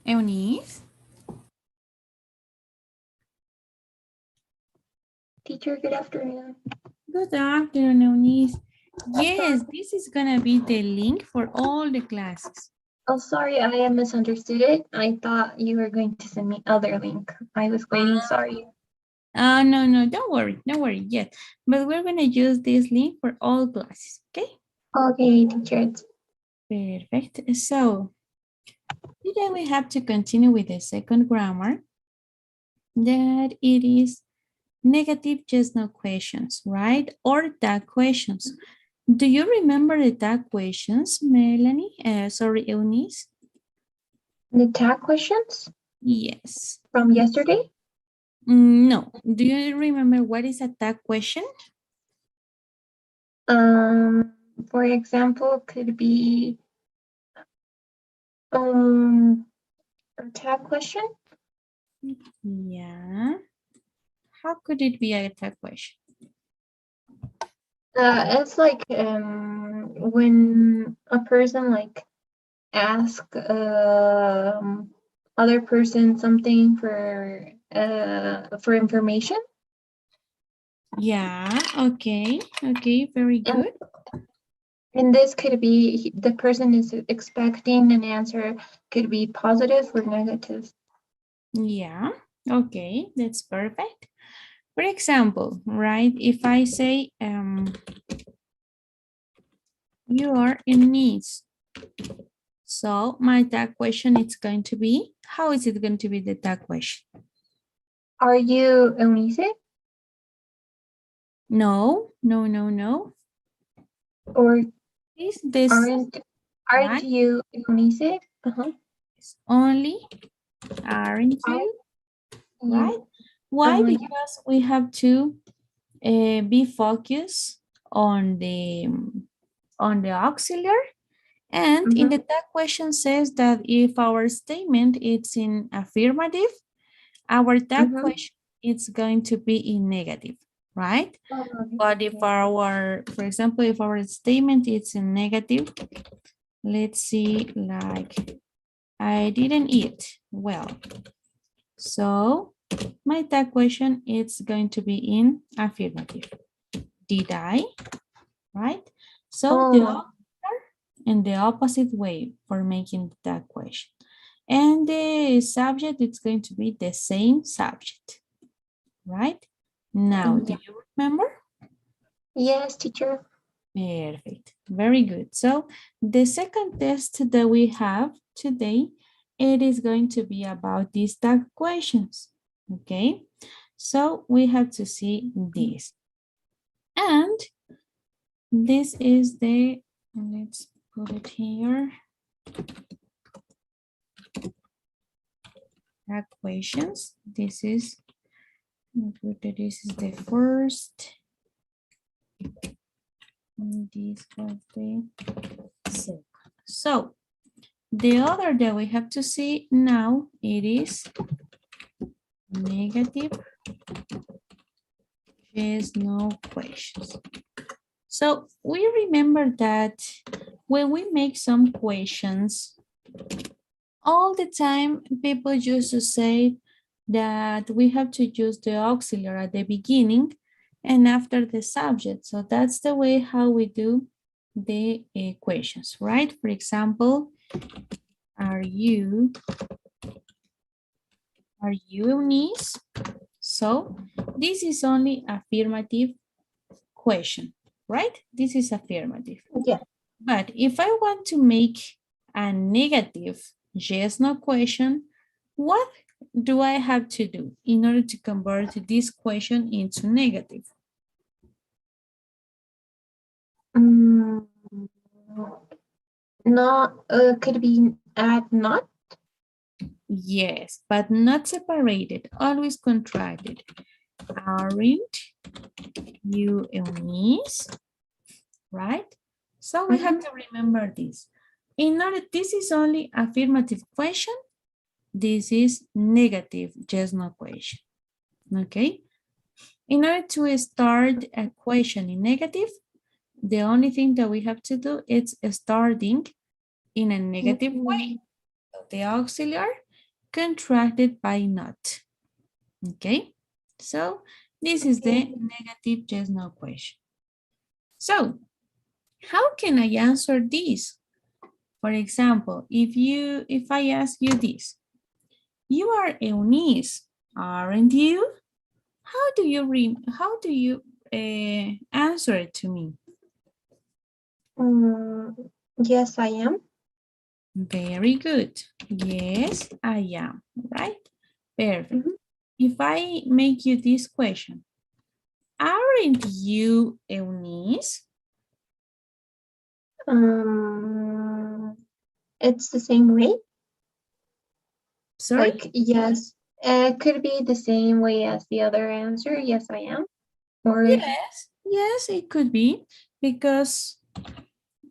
Eunice? Teacher, good afternoon. Good afternoon, Eunice. Yes, this is gonna be the link for all the classes. Oh, sorry, I misunderstood it. I thought you were going to send me other link. I was waiting, sorry. No, don't worry yet. But we're gonna use this link for all classes, okay? Okay, teacher. Perfect. So, today we have to continue with the second grammar, that it is negative just no questions, right? Or tag questions. Do you remember the tag questions, Melanie? Sorry, Eunice? The tag questions Yes. from yesterday? No. Do you remember what is a tag question? For example, could be a tag question. Yeah. How could it be a tag question? It's like when a person like ask other person something for information. Yeah, okay, very And good. And this could be the person is expecting an answer, could be positive or negative. Yeah, okay, that's perfect. For example, right, if I say you are in Nice, so my tag question is going to be, how is it going to be the tag question? Are you Eunice? No. Or Is this aren't right? you Eunice? Uh-huh. Only aren't Are you, you right? Why? yeah. Because we have to be focused on the auxiliary, and in Mm-hmm. the tag question says that if our statement is in affirmative, our tag Mm-hmm. question is going to be in negative, right? Oh, But if our, for example, if our statement is in negative, let's see, like I didn't eat well. So my tag question is going to be in affirmative. Did I? Right? So the oh, opposite in the opposite way for making that question. And the subject is going to be the same subject, right? Now, do yeah. you remember? Yes, teacher. Perfect. Very good. So the second test that we have today, it is going to be about these tag questions. Okay. So we have to see this. And this is the, let's put it here. Tag questions. This is the first. And this was the second. So the other that we have to see now, it is negative, yes, no questions. So we remember that when we make some questions, all the time people used to say that we have to use the auxiliary at the beginning and after the subject. So that's the way how we do the questions, right? For example, are you Eunice? So this is only affirmative question, right? This is affirmative. Yeah. But if I want to make a negative yes, no question, what do I have to do in order to convert this question into negative? Mm, not could be add not. Yes, but not separated, always contracted. Aren't you Eunice? Right? So we have to remember this. In order, this is only affirmative question. This is negative, just no question. Okay? In order to start a question in negative, the only thing that we have to do is starting in a negative way. Mm-hmm. So the auxiliary contracted by not. Okay, so this is the negative yes no question. So how can I answer this? For example, if I ask you this, you are Eunice, aren't you? How do you answer it to me? Yes, I am. Very good. Yes, I am. Right? Perfect. If I make you this question, aren't you Eunice? It's the same way. Sorry? Like, yes, it could be the same way as the other answer. Yes, I am. Or Yes, it could be, because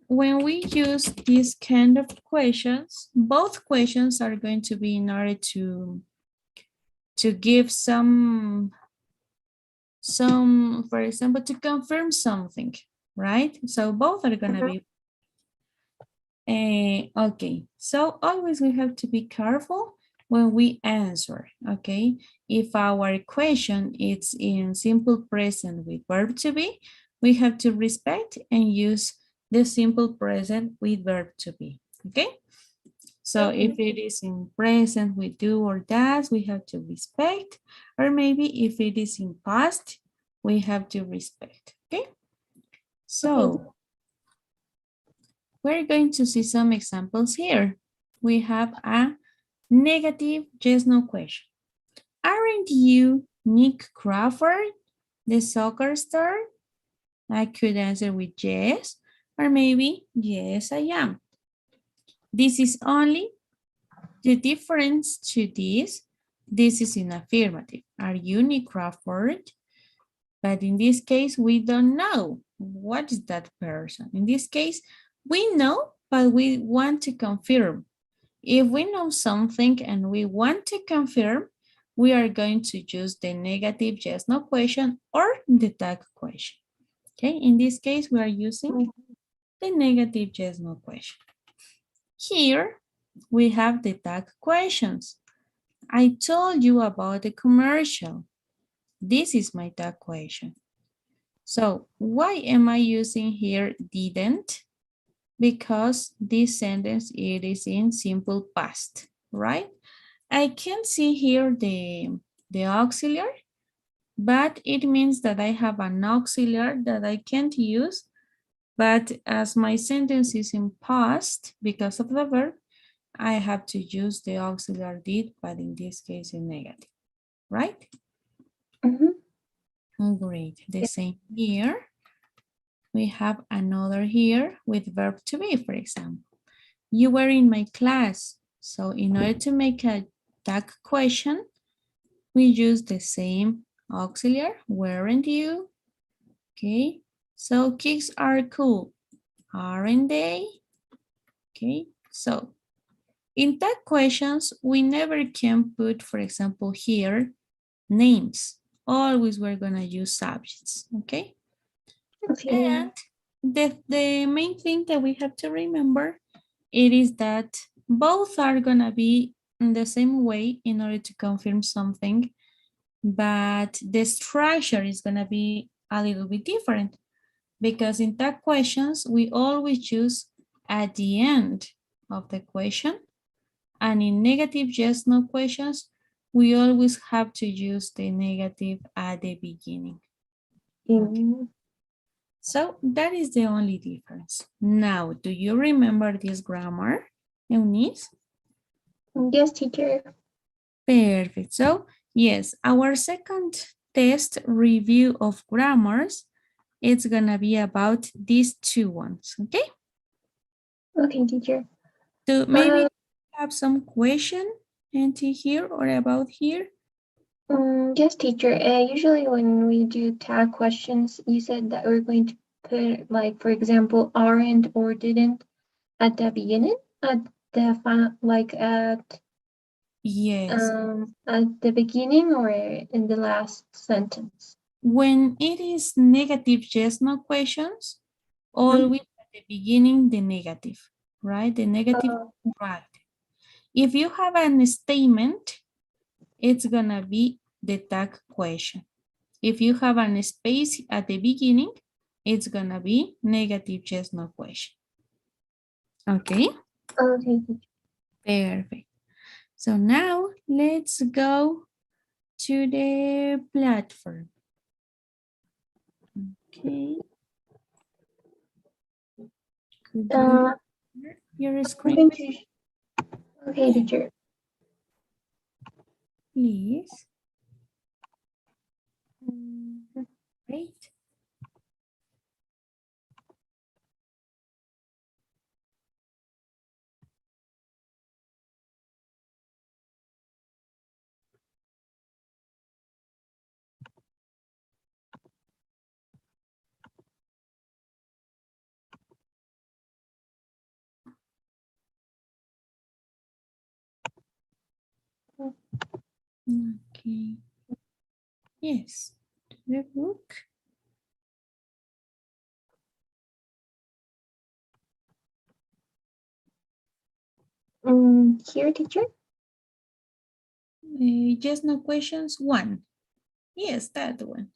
when we use these kind of questions, both questions are going to be in order to give some, for example, to confirm something, right? So both are gonna be, okay. So always we have to be careful when we answer, okay? If our question is in simple present with verb to be, we have to respect and use the simple present with verb to be, okay? So if it is in present with do or does, we have to respect. Or maybe if it is in past, we have to respect, okay? So we're going to see some examples here. We have a negative yes, no question. Aren't you Nick Crawford, the soccer star? I could answer with yes, or maybe yes, I am. This is only the difference to this is in affirmative. Are you Nick Crawford? But in this case, we don't know what is that person. In this case, we know, but we want to confirm. If we know something and we want to confirm, we are going to use the negative yes, no question or the tag question. Okay, in this case, we are using the negative yes, no question. Here, we have the tag questions. I told you about the commercial. This is my tag question. So why am I using here didn't? Because this sentence, it is in simple past, right? I can see here the auxiliary, but it means that I have an auxiliary that I can't use. But as my sentence is in past because of the verb, I have to use the auxiliary did, but in this case in negative, right? Great. The same here. We have another here with verb to be, for example. You were in my class. So in order to make a tag question, we use the same auxiliary, weren't you? Okay, so kids are cool, aren't they? Okay, so in tag questions, we never can put, for example, here, names. Always we're gonna use subjects, okay? And the main thing that we have to remember, it is that both are gonna be in the same way in order to confirm something, but the structure is gonna be a little bit different, because in tag questions, we always use at the end of the question, and in negative yes, no questions, we always have to use the negative at the beginning. Okay. So that is the only difference. Now, do you remember this grammar, Eunice? Yes, teacher. Perfect. So, yes, our second test review of grammars, it's gonna be about these two ones, okay? Okay, teacher. So maybe have some question into here or about here? Yes, teacher. Usually when we do tag questions, you said that we're going to put, like, for example, aren't or didn't at the beginning, at the Yes. at the beginning or in the last sentence. When it is negative yes, no questions, always at the beginning, the negative, right? The negative contract. If you have a statement, it's gonna be the tag question. If you have a space at the beginning, it's gonna be negative yes, no question. Okay, Okay, teacher. perfect. So now let's go to the platform. Okay. Could you share your I'm screen, going to, okay, yeah, teacher. please? Mm, Great. Okay. Yes. To the book. Here, teacher. Just no questions. One. Yes, that one.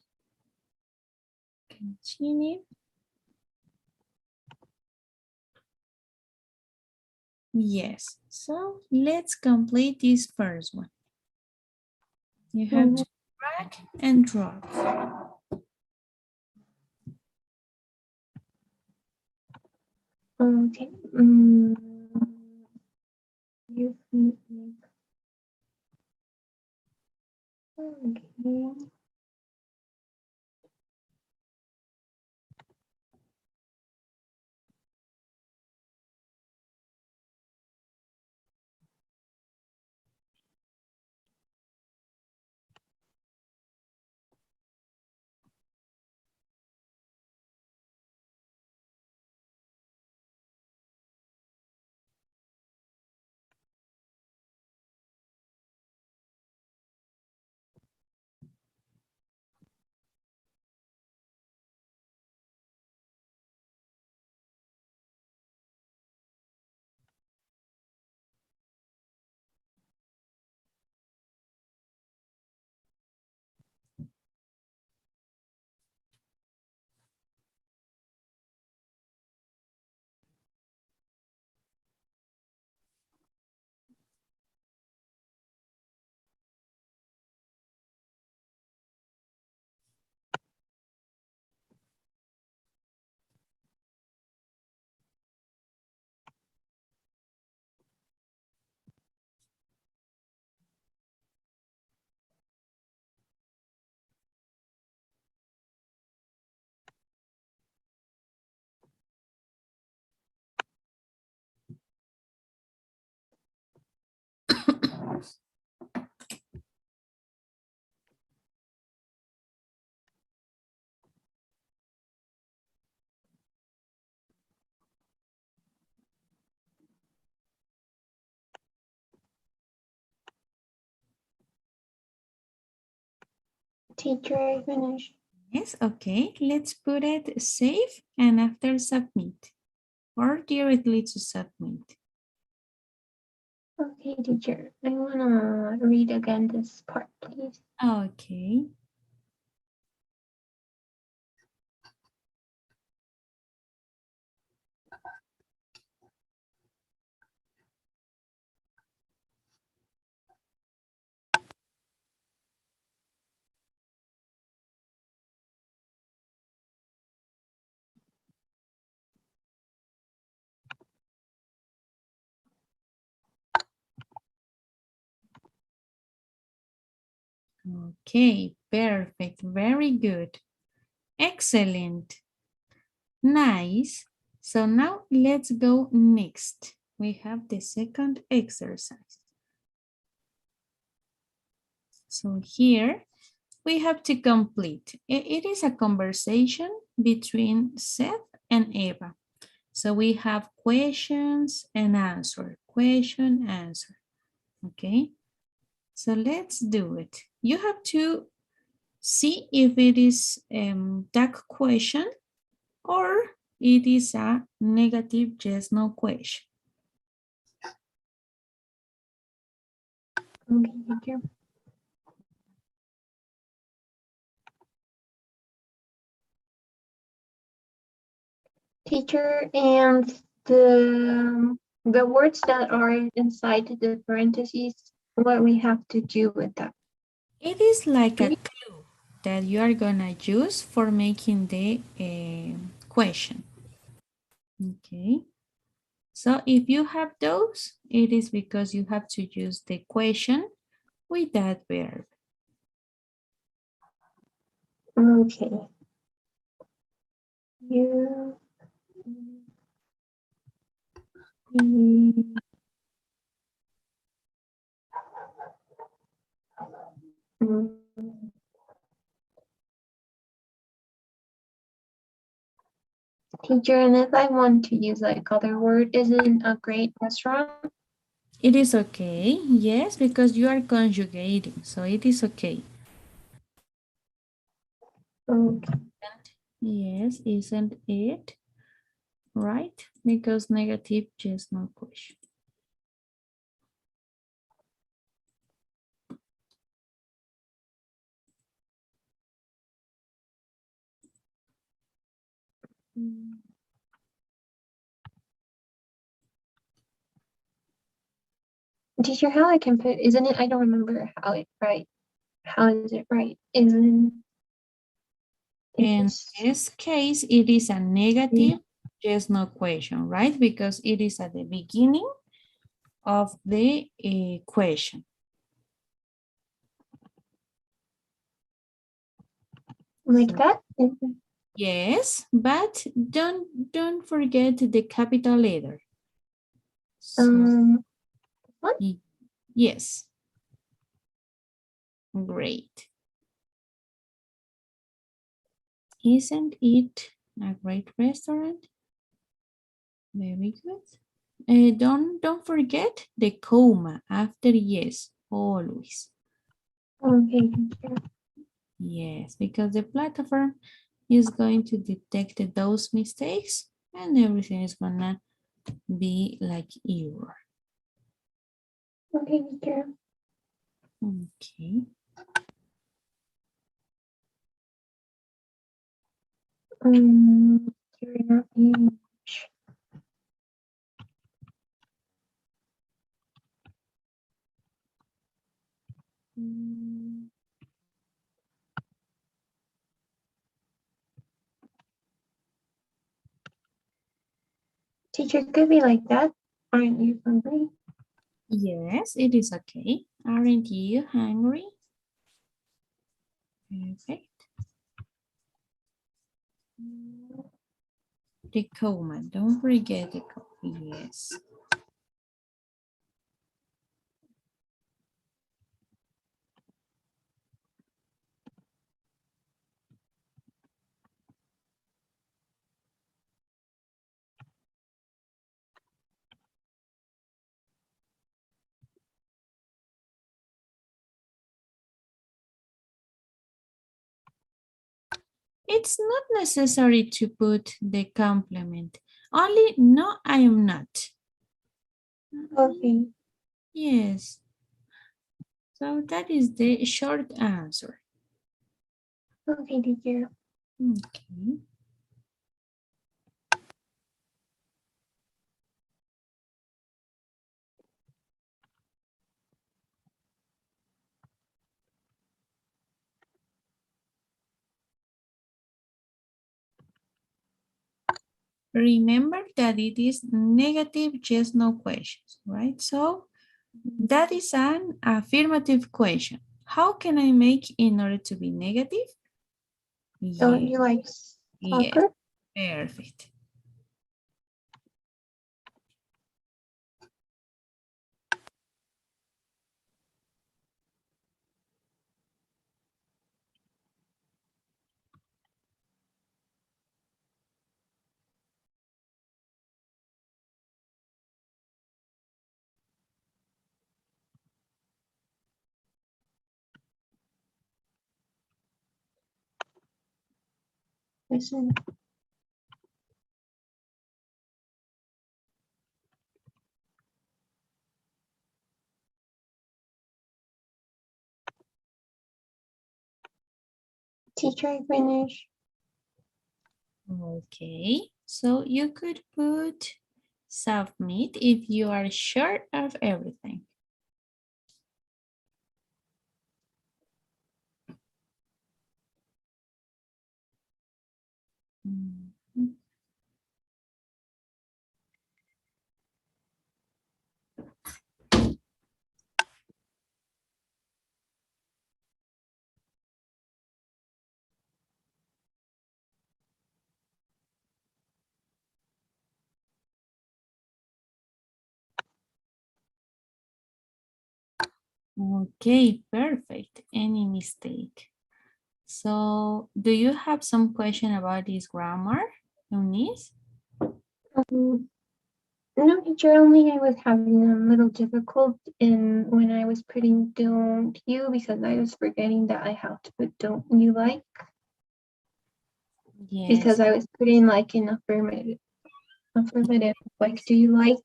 Continue. Yes. So let's complete this first one. You have to drag and drop. Okay. You make. Okay. Teacher, I finished. Yes, okay. Let's put it save and after submit or directly to submit. Okay, teacher. I wanna read again this part, please. Okay. Okay, perfect. Very good. Excellent. Nice. So now let's go next. We have the second exercise. So here we have to complete. It is a conversation between Seth and Eva. So we have questions and answer, question, answer. Okay, so let's do it. You have to see if it is tag question or it is a negative yes, no question. Okay, teacher. Teacher, and the words that are inside the parentheses, what we have to do with that. It is like a clue that you are gonna use for making the question. Okay. So if you have those, it is because you have to use the question with that verb. Okay. You. Mm. Teacher, and if I want to use like other word, isn't a great restaurant? It is okay, yes, because you are conjugating, so it is okay. Okay. Yes, isn't it? Right? Because negative, just no question. Teacher, how I can put, isn't it? I don't remember how it right. How is it right? Isn't In it's this case, it is a negative, just no question, right? Because it is at the beginning of the question. like So, that? yes, but don't forget the capital letter. So Um, what? yes, great. Isn't it a great restaurant? Very good. Don't forget the comma after yes, always. Okay, teacher. Yes, because the platform is going to detect those mistakes and everything is gonna be like error. Okay, teacher. Okay. Teacher, not you. Teacher could be like that. Aren't you hungry? Yes, it is okay. Aren't you hungry? Perfect. The comma, don't forget the comma. Yes. It's not necessary to put the complement. Only no, I am not. Okay. Yes. So that is the short answer. Okay, teacher. Okay. Remember that it is negative, yes, no questions, right? So that is an affirmative question. How can I make in order to be negative? Don't Yeah, you like yes, soccer? perfect. Listen. teacher, I finished. Okay, so you could put submit if you are sure of everything. Mhm. Okay, perfect. Any mistake? So do you have some question about this grammar, Eunice? No, teacher, only I was having a little difficult in when I was putting don't you because I was forgetting that I have to put don't you like because Yes, I was putting like in affirmative, like do you like?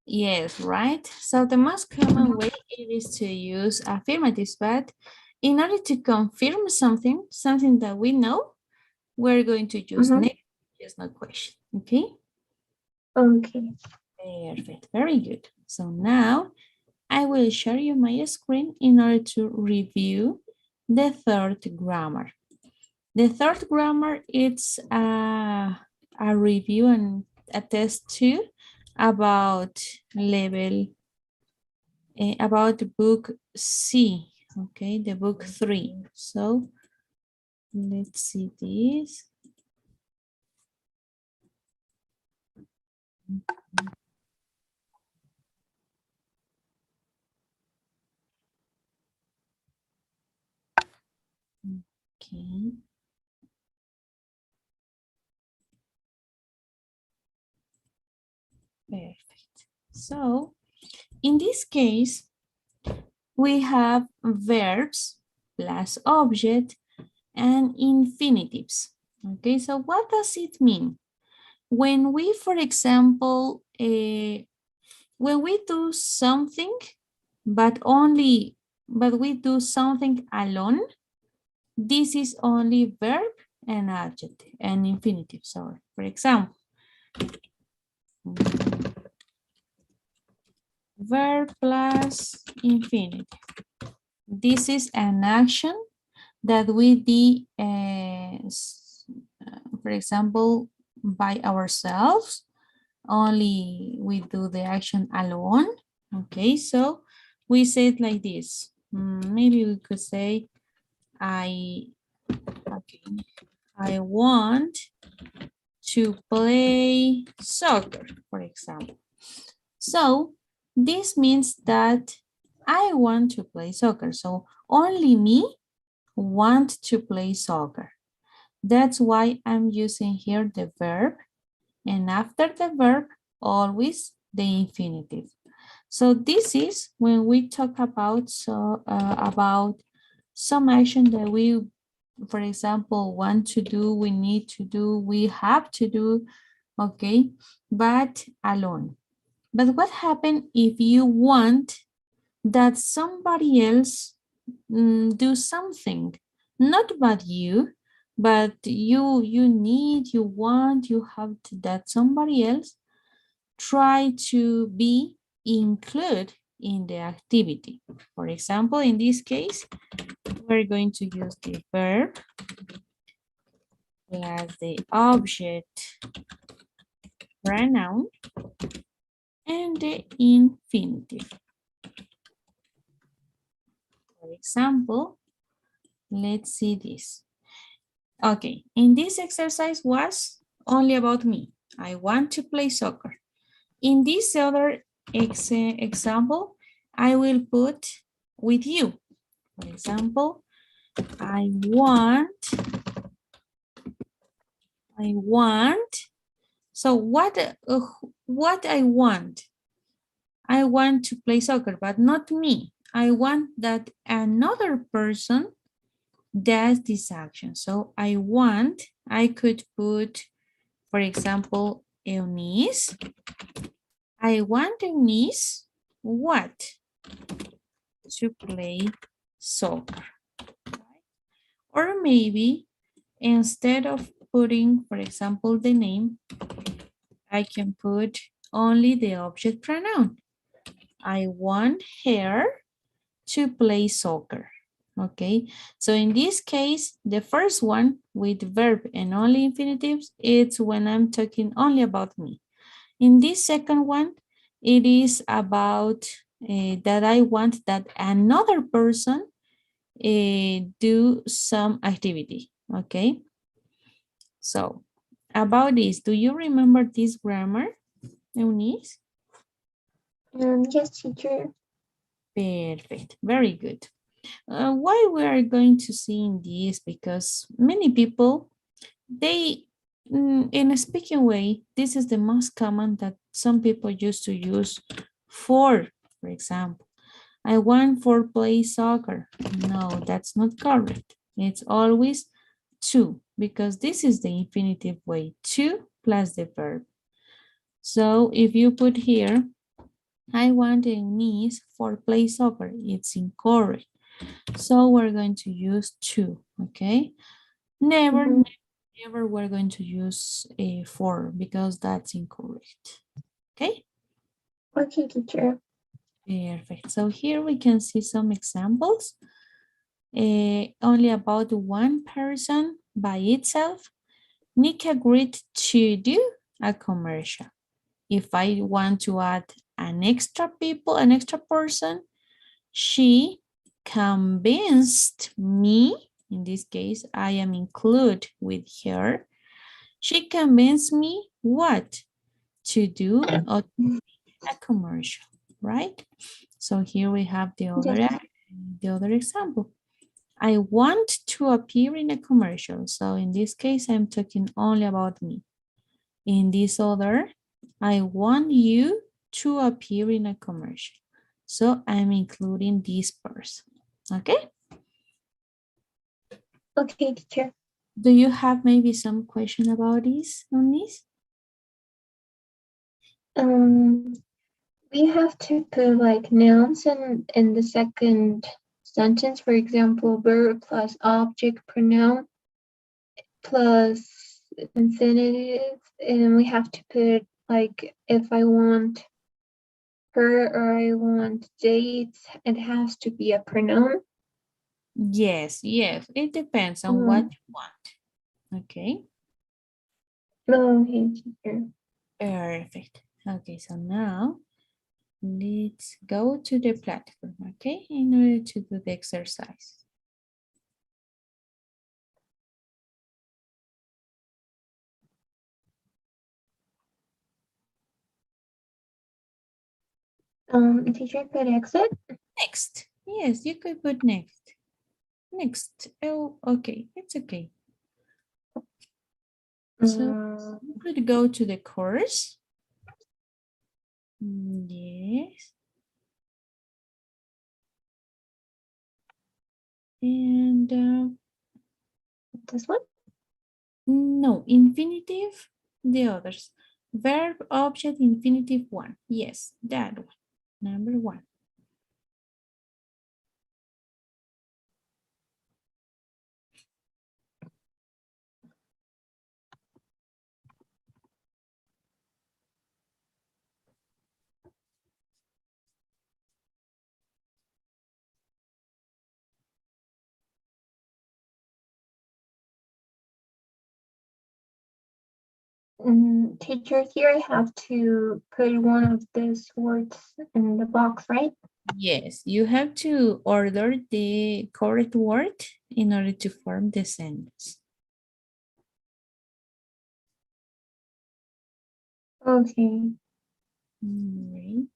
yes, right. So the most common way it is to use affirmatives, but in order to confirm something, something that we know, we're going to use Mm-hmm. negative, just no question. Okay, Okay. perfect, very good. So now I will share you my screen in order to review the third grammar. The third grammar is a review and a test too about level, about the book C, okay, the book 3. So let's see this. Okay, perfect. So in this case, we have verbs plus object and infinitives. Okay, so what does it mean? When we, for example, when we do something, but we do something alone, this is only verb and adjective and infinitive, sorry. For example, verb plus infinitive. This is an action that we did, for example, by ourselves. Only we do the action alone. Okay, so we say it like this. Maybe we could say, okay, I want to play soccer, for example. So this means that I want to play soccer. So only me want to play soccer. That's why I'm using here the verb, and after the verb, always the infinitive. So this is when we talk about about some action that we, for example, want to do, we need to do, we have to do, okay, but alone. But what happens if you want that somebody else do something, not but you need, you want, you have to, that somebody else try to be included in the activity. For example, in this case, we're going to use the verb plus the object pronoun and the infinitive. For example, let's see this. Okay, in this exercise was only about me. I want to play soccer. In this other example, I will put with you. For example, I want. So what I want? I want to play soccer, but not me. I want that another person does this action. So I could put, for example, Eunice. I want Eunice what? To play soccer. Or maybe instead of putting, for example, the name, I can put only the object pronoun. I want her to play soccer. Okay, so in this case, the first one with verb and only infinitives, it's when I'm talking only about me. In this second one, it is about that I want that another person do some activity. Okay, so about this, do you remember this grammar, Eunice? Yes, teacher. Perfect, very good. Why we are going to see in this? Because many people, they, in a speaking way, this is the most common that some people used to use for example. I want for play soccer. No, that's not correct. It's always to, because this is the infinitive way, to plus the verb. So if you put here, I want a niece for play soccer, it's incorrect. So we're going to use to, okay? Never, Mhm. never we're going to use a for because that's incorrect, okay? Okay, teacher. Perfect. So here we can see some examples. Only about one person by itself. Nick agreed to do a commercial. If I want to add an extra people, an extra person, she convinced me, in this case, I am included with her. She convinced me what? To do or a commercial, right? So here we have Yes. the other example. I want to appear in a commercial. So in this case, I'm talking only about me. In this other, I want you to appear in a commercial. So I'm including this person. Okay. Okay, teacher. Do you have maybe some question about this on this? Um, we have to put like nouns in the second sentence. For example, verb plus object pronoun plus infinitive, and we have to put like if I want her or I want dates, it has to be a pronoun. Yes, yes. It depends on what Um, you want. Okay. okay, teacher. Perfect. Okay, so now let's go to the platform, okay, in order to do the exercise. Teacher could exit. Next. Yes, you could put next. Next. Oh, okay. It's okay. So Um, you could go to the course. Yes. And this one. no, infinitive, the others. Verb, object, infinitive one. Yes, that one. Number one. Teacher, here I have to put one of these words in the box, right? Yes, you have to order the correct word in order to form the sentence. Okay. Right.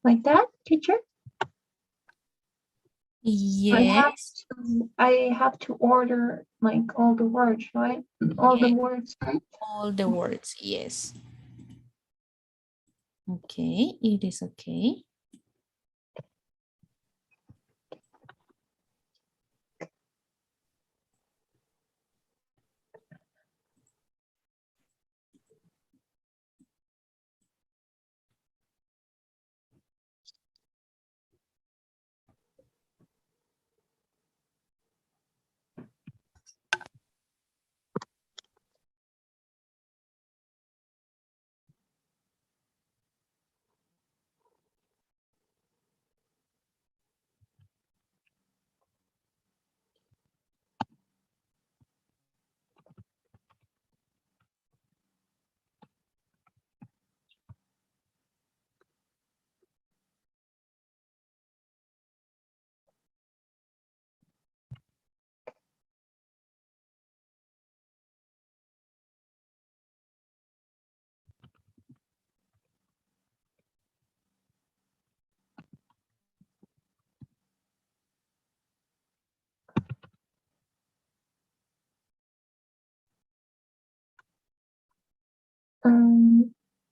Like that, teacher? Yes. I have to order like all the words, right? All the Yes. words. All the words. Yes. Okay. It is okay.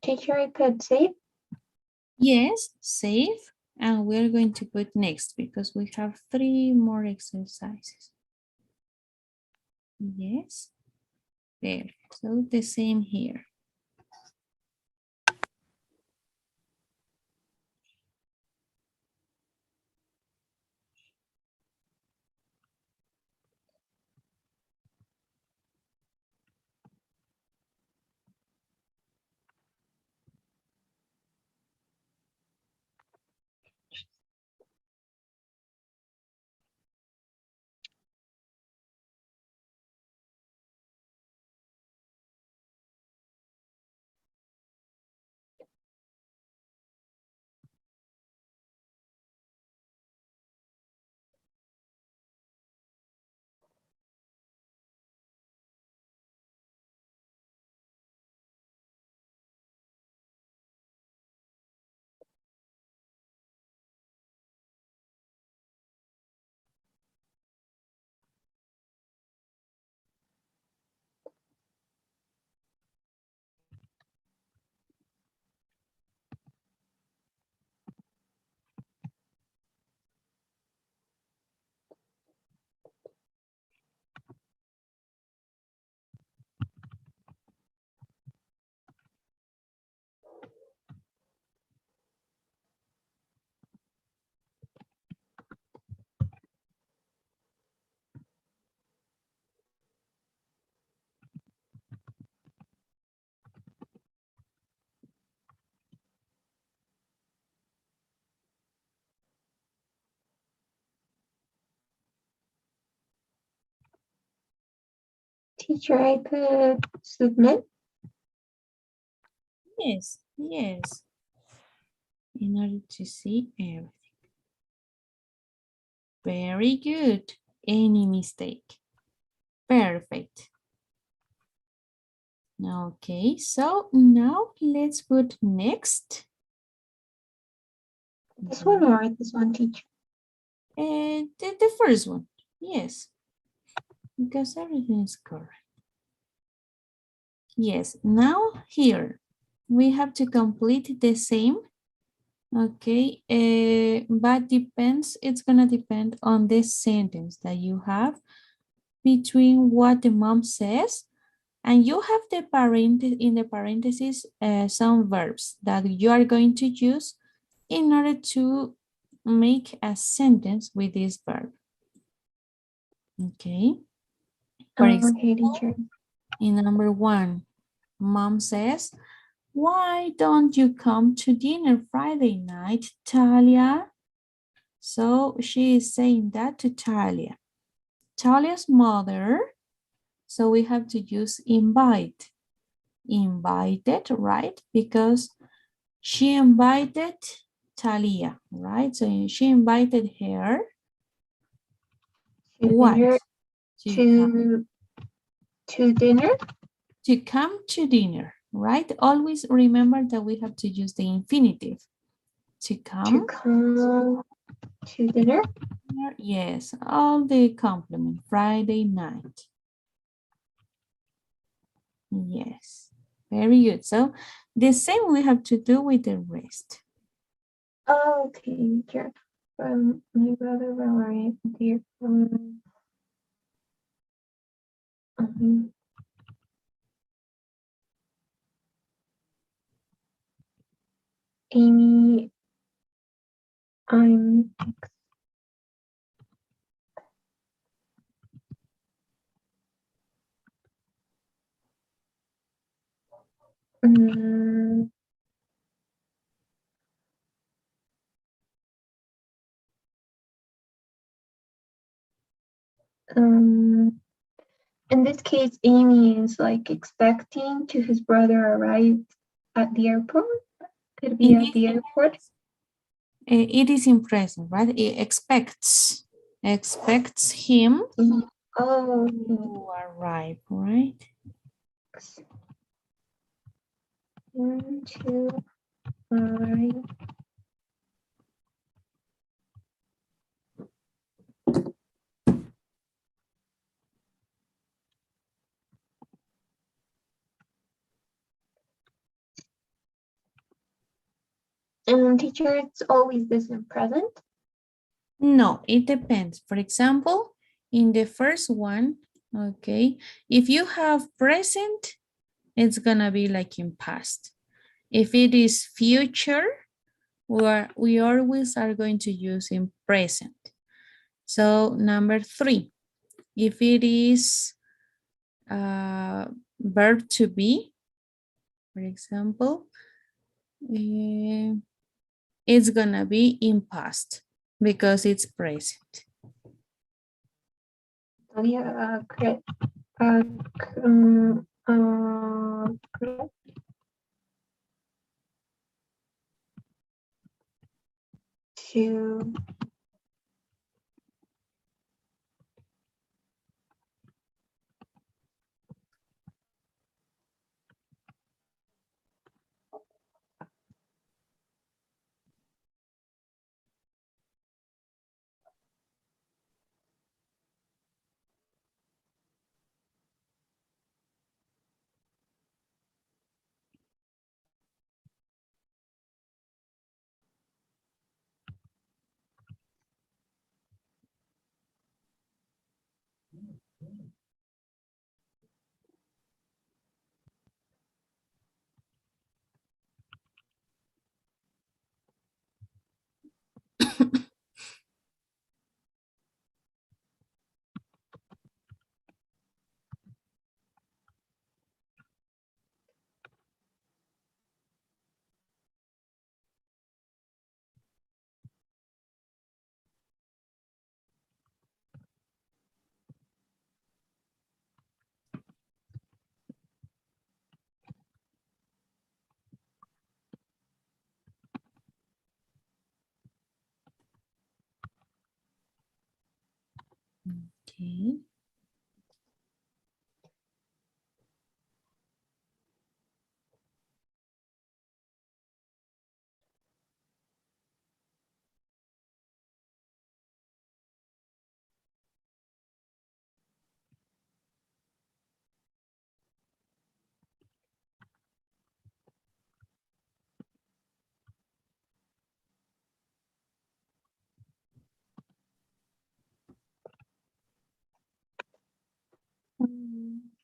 Teacher, I could save. Yes. Save. And we're going to put next because we have 3 more exercises. Yes. There. So the same here. Teacher, I could submit. Yes. Yes. In order to see everything. Very good. Any mistake? Perfect. Okay, so now let's put next. This one or this one, teacher? The first one, yes, because everything is correct. Yes, now here we have to complete the same. Okay, but it's gonna depend on the sentence that you have between what the mom says, and you have in the parentheses some verbs that you are going to use in order to make a sentence with this verb. Okay. For Okay, example, teacher. in number 1, mom says, "Why don't you come to dinner Friday night, Talia?" So she is saying that to Talia. Talia's mother, so we have to use invite. Invited, right? Because she invited Talia, right? So she invited her To what? dinner. To come To dinner. to come to dinner, right? Always remember that we have to use the infinitive. To To come come to dinner. Yes, all the complement. Friday night. Yes, very good. So the same we have to do with the rest. Okay, teacher. My brother Valerie, dear um, Amy, I'm um, um, in this case, Amy is like expecting to his brother arrive at the airport. Could be In at this the airport. case, it is in present, right? It expects him Oh, to arrive, right? to arrive. Teacher, it's always this in present. No, it depends. For example, in the first one, okay, if you have present, it's gonna be like in past. If it is future, we always are going to use in present. So number 3, if it is verb to be, for example, it's gonna be in past because it's present. So yeah, uh, um, correct. To Okay.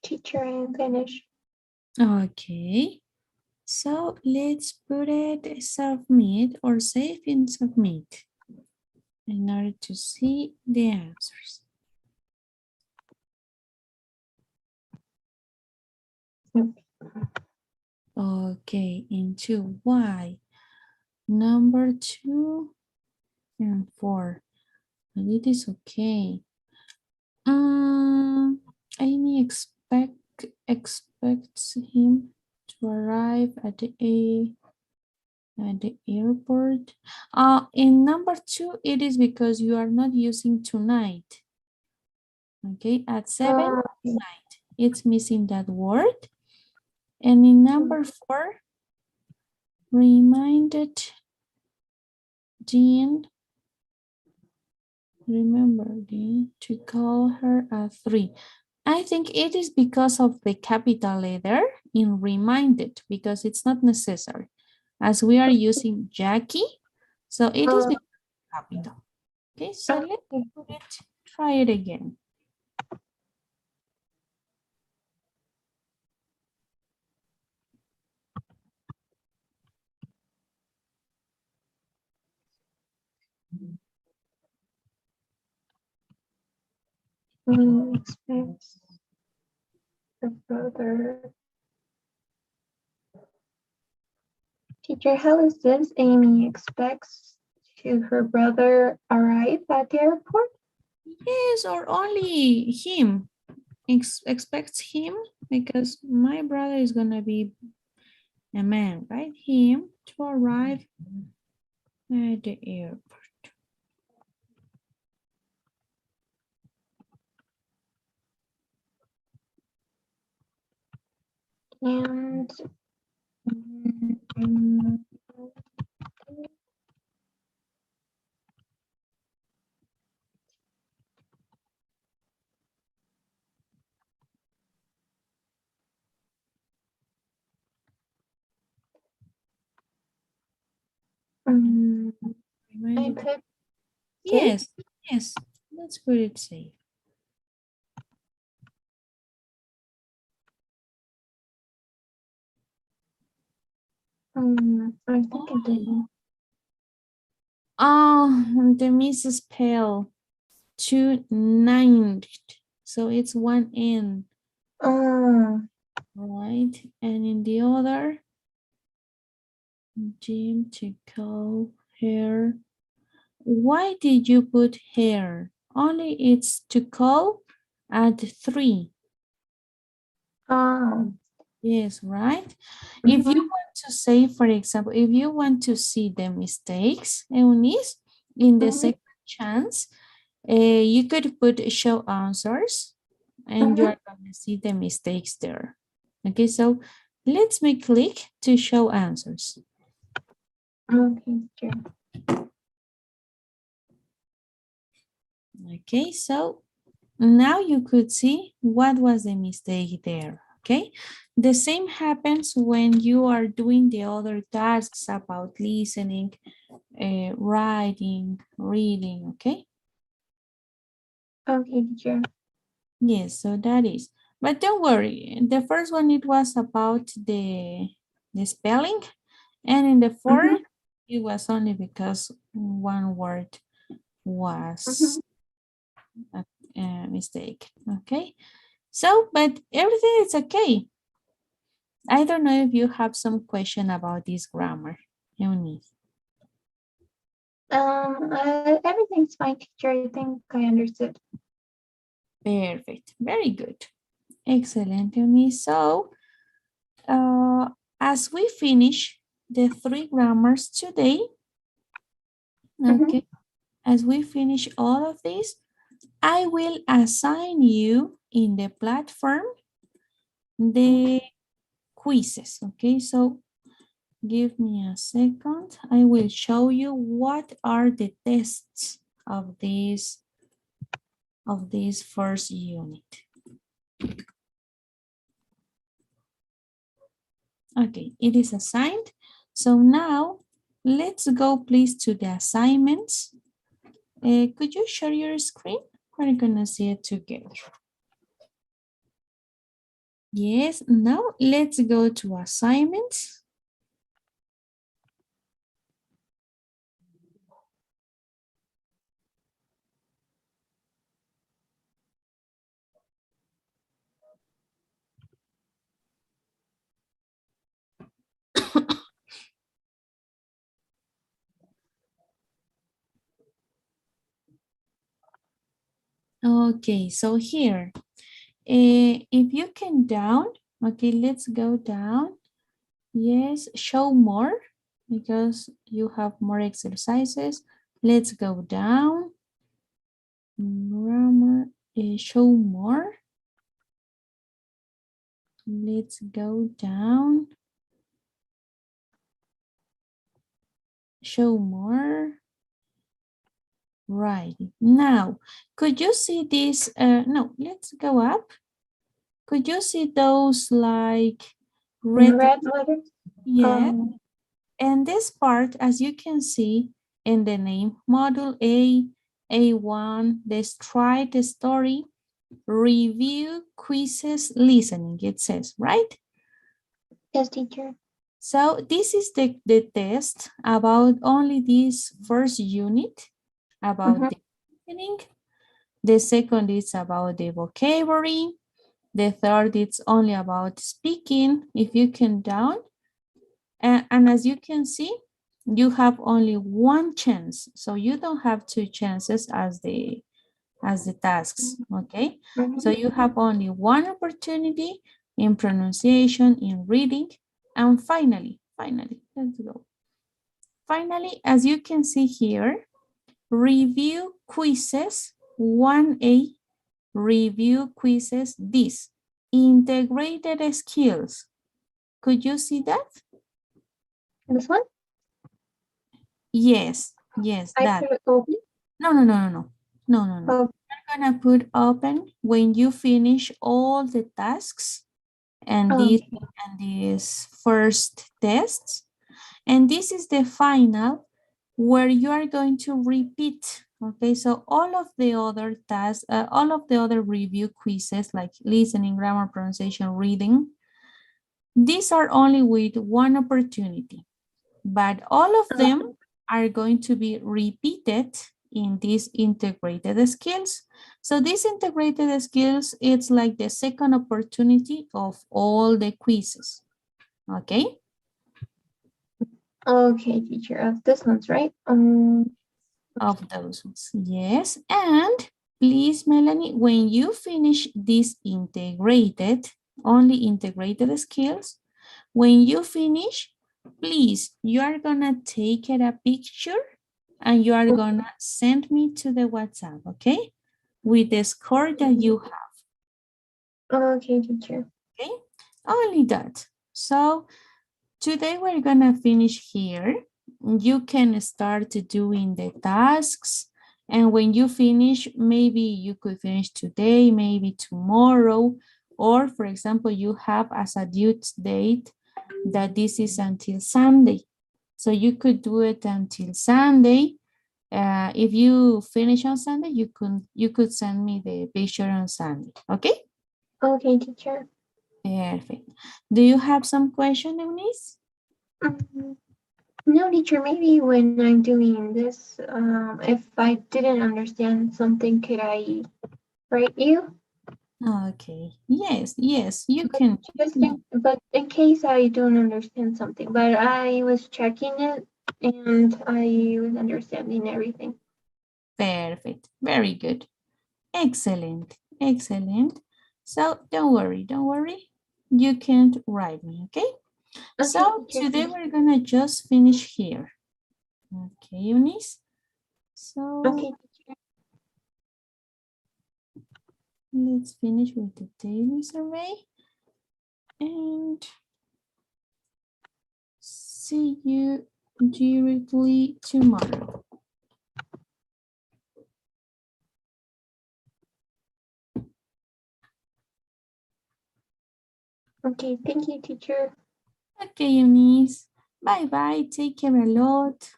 teacher, I'm finished. Okay. So let's put it submit or save in submit in order to see the answers. Okay, into Y. Number 2 and 4. And it is okay. Amy expects him to arrive at the airport. In number 2, it is because you are not using tonight. Okay, at 7 tonight. It's missing that word. And in number 4, reminded Jean Remember to call her a 3. I think it is because of the capital letter in reminded, because it's not necessary. As we are using Jackie, so it is Uh, because of capital. Okay, so let's okay. put it, try it again. Expects the brother. Teacher, how is this? Amy expects to her brother arrive at the airport? Yes, or only him. Expects him, because my brother is gonna be a man, right? Him to arrive at the airport. And mm, mm, I Reminded. put safe. Yes, yes, let's put it safe. I think I didn't. Oh, the misspell. 2 9. So it's one N, Oh, right? And in the other, Jim to call hair. Why did you put hair? Only it's to call at 3. oh. Yes, right? If you Mm-hmm, want to say, for example, if you want to see the mistakes, Eunice, in the mm-hmm, second chance, you could put show answers and you mm-hmm. are going to see the mistakes there. Okay, so let's make click to show answers. Okay, teacher. Okay, so now you could see what was the mistake there. Okay, the same happens when you are doing the other tasks about listening, writing, reading. Okay, Okay, teacher. yes, so that is. But don't worry, the first one it was about the spelling, and in the Mm-hmm, fourth it was only because one word mm-hmm. was a mistake. Okay, so but everything is okay. I don't know if you have some question about this grammar, Eunice. Everything's fine, teacher. I think I understood. Perfect, very good, excellent, Eunice. So as we finish the 3 grammars today, Mm-hmm, okay, as we finish all of this, I will assign you in the platform the quizzes, okay? So give me a second. I will show you what are the tests of this first unit. Okay, it is assigned. So now let's go please to the assignments. Could you share your screen? We're gonna see it together. Yes, now let's go to assignments. Okay, so here, if you can down, okay, let's go down. Yes, show more because you have more exercises. Let's go down. Grammar, show more. Let's go down. Show more. Right. Now, could you see this? No, let's go up. Could you see those like In red? red letters? Yeah. Um, And this part, as you can see in the name, Module A, A1, the stride story, review, quizzes, listening, it says, right? yes, teacher. So this is the test about only this first unit, about Mm-hmm. the listening. The second is about the vocabulary. The third is only about speaking, if you can down. And as you can see, you have only one chance. So you don't have two chances as the tasks, okay? So Mm-hmm. you have only one opportunity in pronunciation, in reading, and finally, let's go. Finally, as you can see here, review quizzes 1A, review quizzes this, integrated skills. Could you see that? This one? Yes, I that. put it open. No. Oh, You're gonna put open when you finish all the tasks and oh, these first tests. And this is the final where you are going to repeat. Okay, so all of the other tasks, all of the other review quizzes like listening, grammar, pronunciation, reading, these are only with one opportunity, but all of them are going to be repeated in these integrated skills. So these integrated skills, it's like the second opportunity of all the quizzes, okay? okay, teacher. This one's right. Of those ones, yes. And please, Melanie, when you finish this integrated, only integrated skills, when you finish, please, you are gonna take it a picture and you are gonna send me to the WhatsApp, okay? With the score that you have, Okay, teacher. okay? Only that. So today we're gonna finish here. You can start doing the tasks. And when you finish, maybe you could finish today, maybe tomorrow, or for example, you have as a due date that this is until Sunday. So you could do it until Sunday. If you finish on Sunday, you could send me the picture on Sunday. Okay? Okay, teacher. Perfect. Do you have some question, Eunice? Mm, no, teacher. Maybe when I'm doing this, if I didn't understand something, could I write you? Okay. Yes, you But can. but in case I don't understand something, but I was checking it and I was understanding everything. Perfect. Very good. Excellent. Excellent. So don't worry. You can't write me, okay? Okay, So teacher. today Thank you. we're gonna just finish here. Okay, Eunice. So Okay, teacher. let's finish with the daily survey and see you directly tomorrow. Okay, thank you, teacher. Okay, Eunice. Bye. Take care a lot.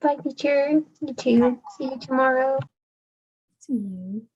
Bye, teacher. You too. See you tomorrow. See you.